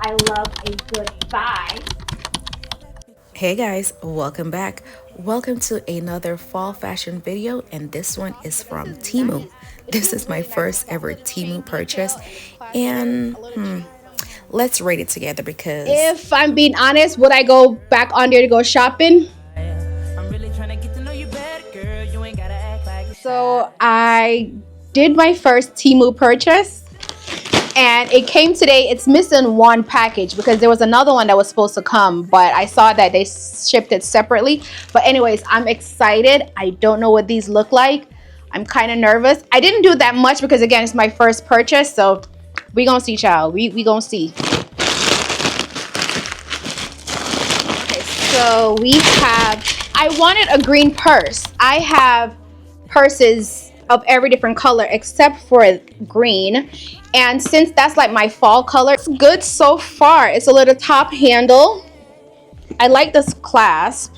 I love a good buy. Hey guys, welcome back. Welcome to another fall fashion video, and this one is from Temu. This is my first ever Temu purchase, and let's rate it together because if I'm being honest, would I go back on there to go shopping? So I did my first Temu purchase, and it came today. It's missing one package because there was another one that was supposed to come, but I saw that they shipped it separately. But anyways, I'm excited. I don't know what these look like. I'm kind of nervous. I didn't do that much because again, it's my first purchase, so we gonna see, child. We gonna see. Okay, so we have, I wanted a green purse. I have purses of every different color except for green, and since that's like my fall color, it's good so far. It's a little top handle. I like this clasp,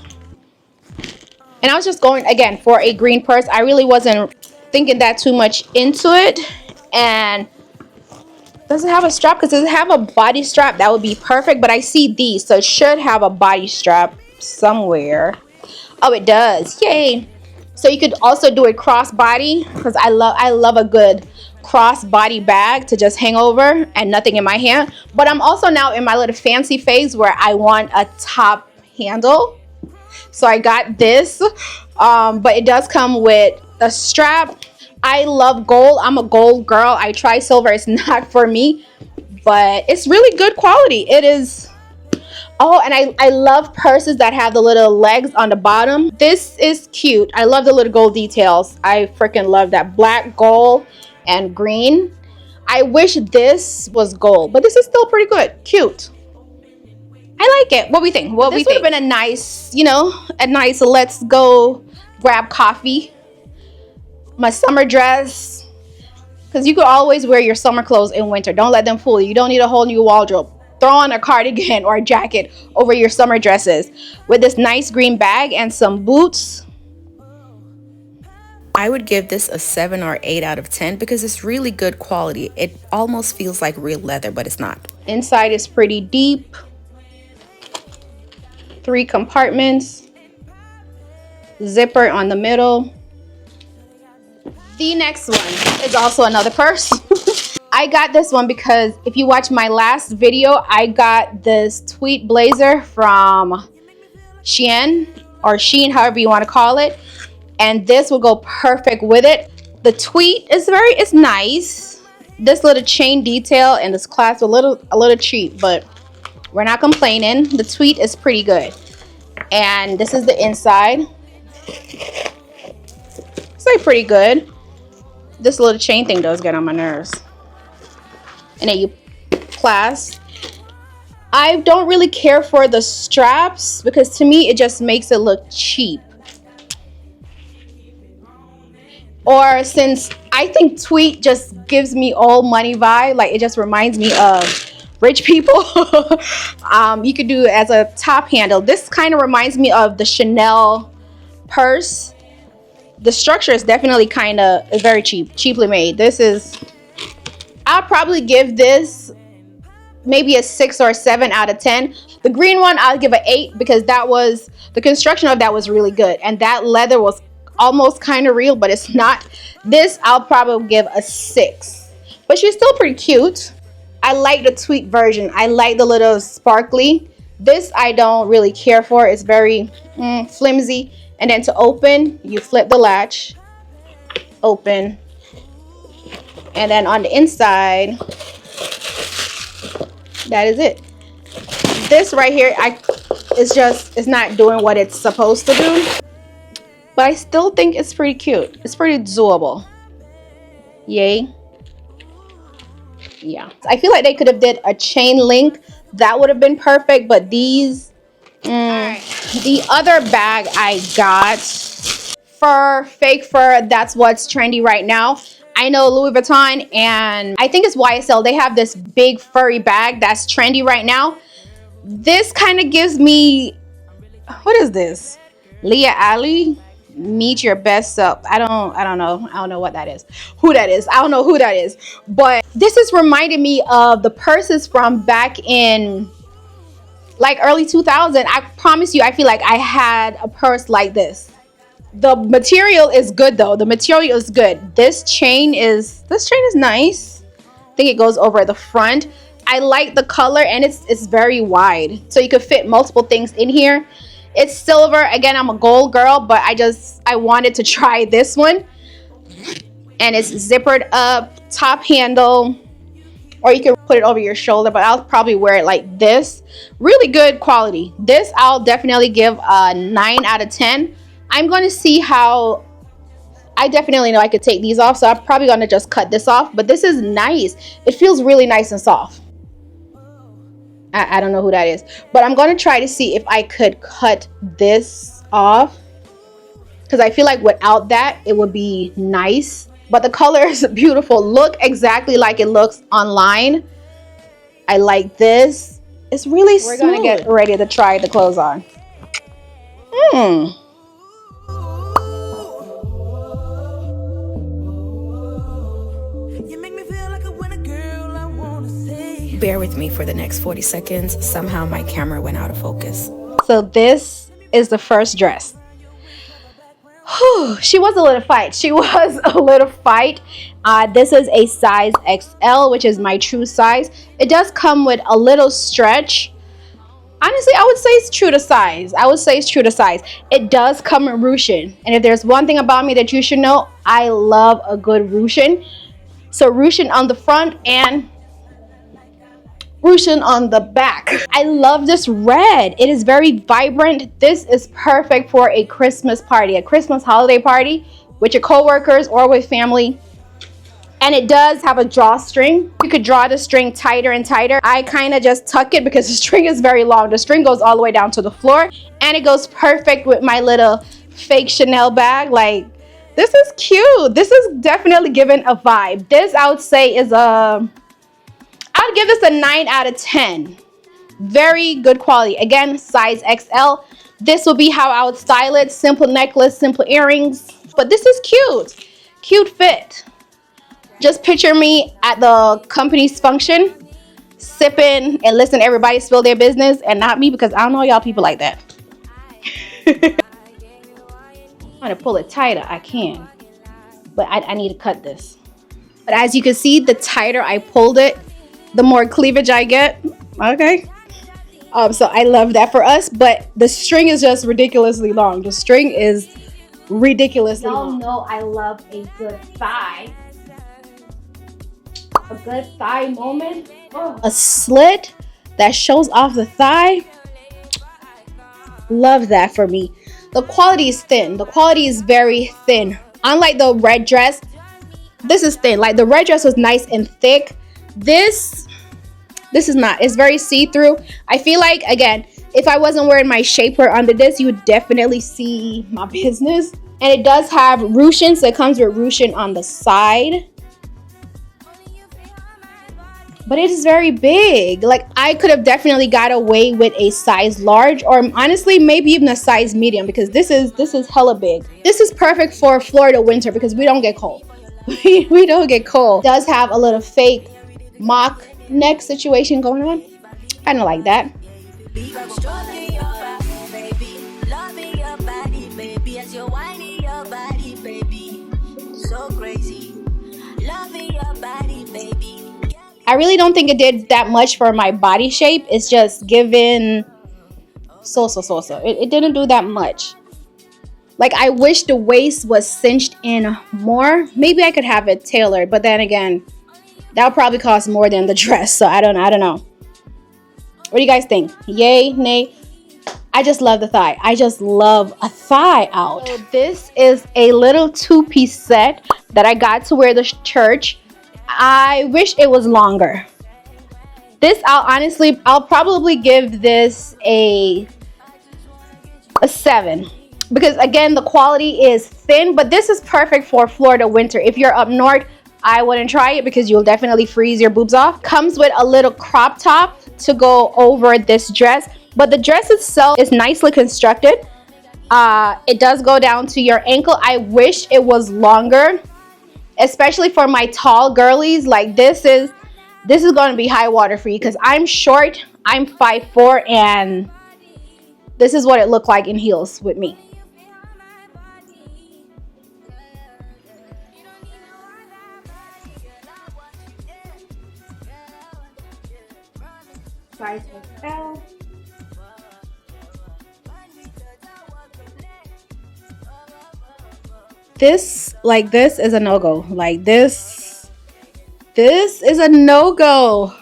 and I was just going again for a green purse. I really wasn't thinking that too much into it. And does it have a strap? Because does it have a body strap? That would be perfect, but I see these, so it should have a body strap somewhere. Oh, it does. Yay. So you could also do a crossbody, because I love a good crossbody bag to just hang over and nothing in my hand. But I'm also now in my little fancy phase where I want a top handle. So I got this, but it does come with a strap. I love gold. I'm a gold girl. I try silver. It's not for me, but it's really good quality. It is. Oh, and I love purses that have the little legs on the bottom. This is cute. I love the little gold details. I freaking love that black, gold, and green. I wish this was gold, but this is still pretty good. Cute. I like it. What we think? What we think? This would have been a nice, you know, a nice let's go grab coffee. My summer dress, because you could always wear your summer clothes in winter. Don't let them fool you. You don't need a whole new wardrobe. Throw on a cardigan or a jacket over your summer dresses with this nice green bag and some boots. I would give this a 7 or 8 out of 10 because it's really good quality. It almost feels like real leather, but it's not. Inside is pretty deep. 3 compartments. Zipper on the middle. The next one is also another purse. I got this one because if you watch my last video, I got this tweed blazer from Shein, or Sheen, however you want to call it. And this will go perfect with it. The tweed is it's nice. This little chain detail and this clasp a little cheap, but we're not complaining. The tweed is pretty good. And this is the inside. It's like pretty good. This little chain thing does get on my nerves. And then you clasp. I don't really care for the straps because to me it just makes it look cheap. Or since I think tweed just gives me old money vibe, like it just reminds me of rich people. You could do it as a top handle. This kind of reminds me of the Chanel purse. The structure is definitely kind of very cheaply made. This is, I'll probably give this maybe a 6 or 7 out of 10. The green one I'll give an 8 because that was, the construction of that was really good, and that leather was almost kind of real, but it's not. This I'll probably give a 6, but she's still pretty cute. I like the tweed version. I like the little sparkly. This I don't really care for. It's very flimsy. And then to open, you flip the latch, open, and then on the inside, that is it. This right here, it's not doing what it's supposed to do, but I still think it's pretty cute. It's pretty doable. Yay. Yeah, I feel like they could have did a chain link. That would have been perfect, but these the other bag I got, fur, fake fur, that's what's trendy right now. I know Louis Vuitton and I think it's YSL, they have this big furry bag that's trendy right now. This kind of gives me, what is this? Leah Ali? Meet your best self. I don't know what that is. Who that is. I don't know who that is. But this is reminding me of the purses from back in like early 2000. I promise you, I feel like I had a purse like this. The material is good though. The material is good. This chain is nice. I think it goes over the front. I like the color, and it's very wide, so you could fit multiple things in here. It's silver. Again, I'm a gold girl, but I wanted to try this one. And it's zippered up, top handle, or you can put it over your shoulder, but I'll probably wear it like this. Really good quality. This I'll definitely give a 9 out of 10. I'm going to see how. I definitely know I could take these off, so I'm probably going to just cut this off. But this is nice. It feels really nice and soft. I don't know who that is, but I'm going to try to see if I could cut this off, because I feel like without that it would be nice. But the color is beautiful. Look exactly like it looks online. I like this. It's really smooth. We're going to get ready to try the clothes on. Bear with me for the next 40 seconds. Somehow my camera went out of focus. So this is the first dress. Whew, she was a little fight. This is a size XL, which is my true size. It does come with a little stretch. Honestly, I would say it's true to size. It does come with ruching. And if there's one thing about me that you should know, I love a good ruching. So ruching on the front and ruching on the back. I love this red. It is very vibrant. This is perfect for a Christmas party, a Christmas holiday party with your co-workers or with family. And it does have a drawstring. You could draw the string tighter and tighter. I kind of just tuck it because the string is very long. The string goes all the way down to the floor, and it goes perfect with my little fake Chanel bag. Like, this is cute. This is definitely giving a vibe. This I would say is I'd give this a 9 out of 10. Very good quality. Again, size XL. This will be how I would style it. Simple necklace, simple earrings. But this is cute. Cute fit. Just picture me at the company's function, sipping and listening to everybody spill their business, and not me, because I don't know y'all people like that. I'm trying to pull it tighter. I can. But I need to cut this. But as you can see, the tighter I pulled it, the more cleavage I get. Okay. So I love that for us, but the string is just ridiculously long. The string is ridiculously long. Y'all know I love a good thigh. A good thigh moment. Oh. A slit that shows off the thigh. Love that for me. The quality is thin. The quality is very thin. Unlike the red dress, this is thin. Like the red dress was nice and thick. This is not. It's very see-through. I feel like, again, if I wasn't wearing my shapewear under this, you would definitely see my business. And it does have ruching, so it comes with ruching on the side. But it is very big. Like, I could have definitely got away with a size large, or honestly maybe even a size medium, because this is hella big. This is perfect for Florida winter because we don't get cold. We don't get cold. It does have a little fake mock neck situation going on. I don't like that. I really don't think it did that much for my body shape. It's just given so. It didn't do that much. Like, I wish the waist was cinched in more. Maybe I could have it tailored, but then again, that would probably cost more than the dress. So I don't know. What do you guys think? Yay, nay? I just love the thigh. I just love a thigh out. So this is a little two-piece set that I got to wear to church. I wish it was longer. This, I'll probably give this a 7. Because again, the quality is thin, but this is perfect for Florida winter. If you're up north, I wouldn't try it because you'll definitely freeze your boobs off. Comes with a little crop top to go over this dress, but the dress itself is nicely constructed. It does go down to your ankle. I wish it was longer, especially for my tall girlies. Like this is going to be high water for you because I'm short. I'm 5'4", and this is what it looked like in heels with me. Size XL. This is a no-go. Like this is a no-go.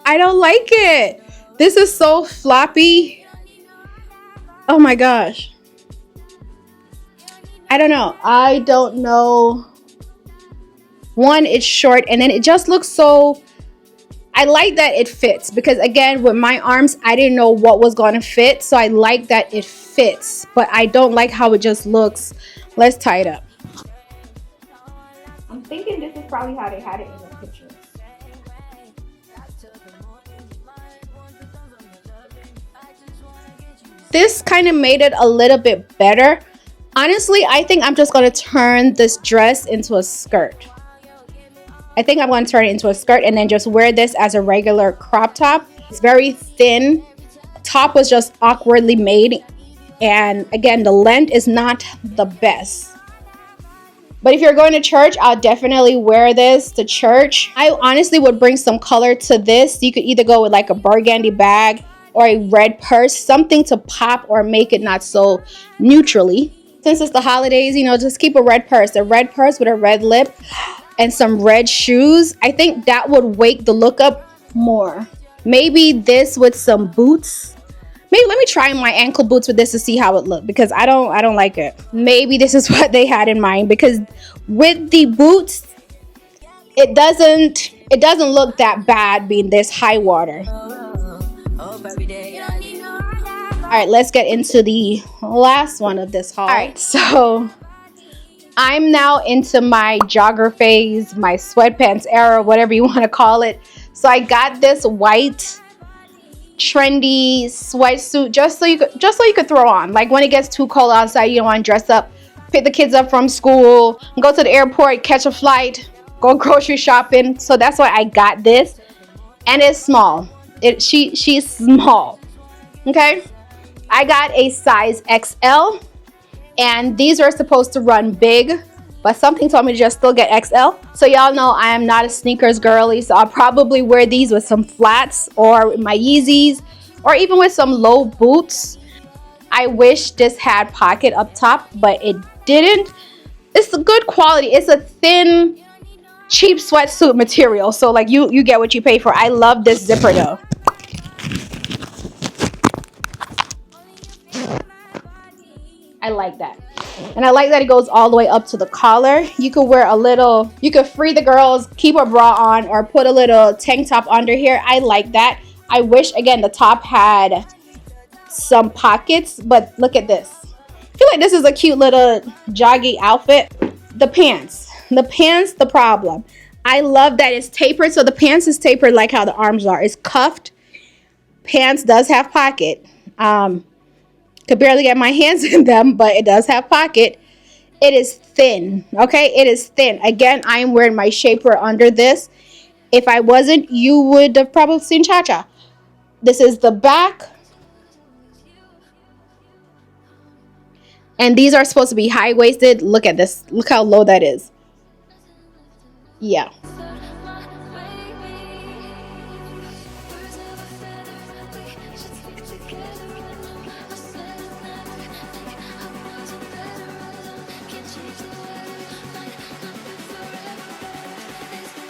I don't like it. This is so floppy. Oh my gosh. I don't know. One, it's short, and then it just looks so... I like that it fits because, again, with my arms, I didn't know what was going to fit. So I like that it fits, but I don't like how it just looks. Let's tie it up. I'm thinking this is probably how they had it in the picture. This kind of made it a little bit better. Honestly, I think I'm just going to turn this dress into a skirt. I think I'm going to turn it into a skirt and then just wear this as a regular crop top. It's very thin. Top was just awkwardly made. And again, the length is not the best. But if you're going to church, I'll definitely wear this to church. I honestly would bring some color to this. You could either go with like a burgundy bag or a red purse. Something to pop or make it not so neutrally. Since it's the holidays, you know, just keep a red purse. A red purse with a red lip and some red shoes. I think that would wake the look up more. Maybe this with some boots. Maybe let me try my ankle boots with this to see how it looked, because I don't like it. Maybe this is what they had in mind, because with the boots, it doesn't look that bad being this high water. All right, let's get into the last one of this haul. All right, so I'm now into my jogger phase, my sweatpants era, whatever you want to call it. So I got this white trendy sweatsuit just so you could throw on. Like when it gets too cold outside, you don't want to dress up, pick the kids up from school, go to the airport, catch a flight, go grocery shopping. So that's why I got this, and it's small. She's small. Okay, I got a size XL. And these are supposed to run big, but something told me to just still get XL. So y'all know I am not a sneakers girly, so I'll probably wear these with some flats or with my Yeezys or even with some low boots. I wish this had pocket up top, but it didn't. It's a good quality. It's a thin, cheap sweatsuit material, so like you get what you pay for. I love this zipper though. I like that. And I like that it goes all the way up to the collar. You could wear you could free the girls, keep a bra on, or put a little tank top under here. I like that. I wish, again, the top had some pockets, but look at this. I feel like this is a cute little joggy outfit. The pants, the problem. I love that it's tapered. So the pants is tapered like how the arms are. It's cuffed. Pants does have pocket. Could barely get my hands in them, but it does have pocket. It is thin, okay? It is thin. Again, I am wearing my shaper under this. If I wasn't, you would have probably seen Cha-Cha. This is the back. And these are supposed to be high-waisted. Look at this. Look how low that is. Yeah.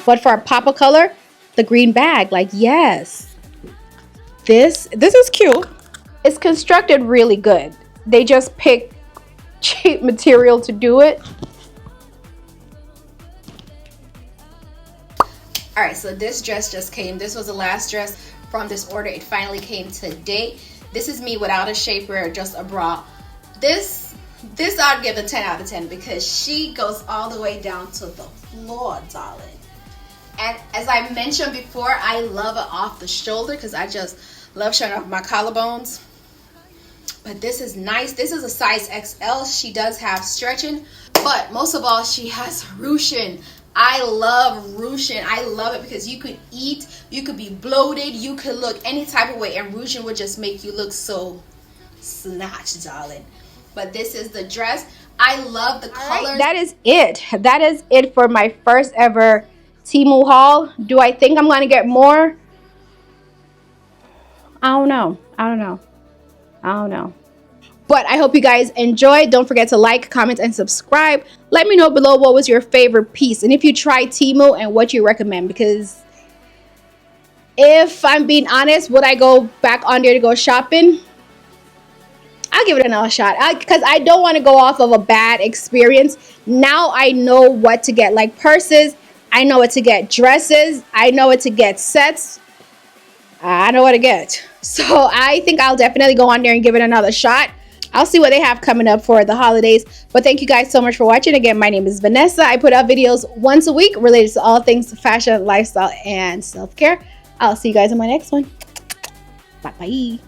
But for a pop of color, the green bag, like, yes. This is cute. It's constructed really good. They just pick cheap material to do it. All right, so this dress just came. This was the last dress from this order. It finally came today. This is me without a shaper, just a bra. This I'd give a 10 out of 10 because she goes all the way down to the floor, darling. And as I mentioned before, I love it off the shoulder because I just love showing off my collarbones. But this is nice. This is a size XL. She does have stretching, but most of all, she has ruching. I love ruching. I love it because you could eat, you could be bloated, you could look any type of way, and ruching would just make you look so snatched, darling. But this is the dress. I love the colors. Right, that is it. That is it for my first ever Temu haul. Do I think I'm going to get more? I don't know. But I hope you guys enjoyed. Don't forget to like, comment, and subscribe. Let me know below what was your favorite piece, and if you tried Temu and what you recommend. Because if I'm being honest, would I go back on there to go shopping? I'll give it another shot, because I don't want to go off of a bad experience. Now I know what to get, like purses. I know what to get, dresses. I know what to get, sets. I know what to get. So I think I'll definitely go on there and give it another shot. I'll see what they have coming up for the holidays. But thank you guys so much for watching. Again, my name is Vanessa. I put out videos once a week related to all things fashion, lifestyle, and self-care. I'll see you guys in my next one. Bye-bye.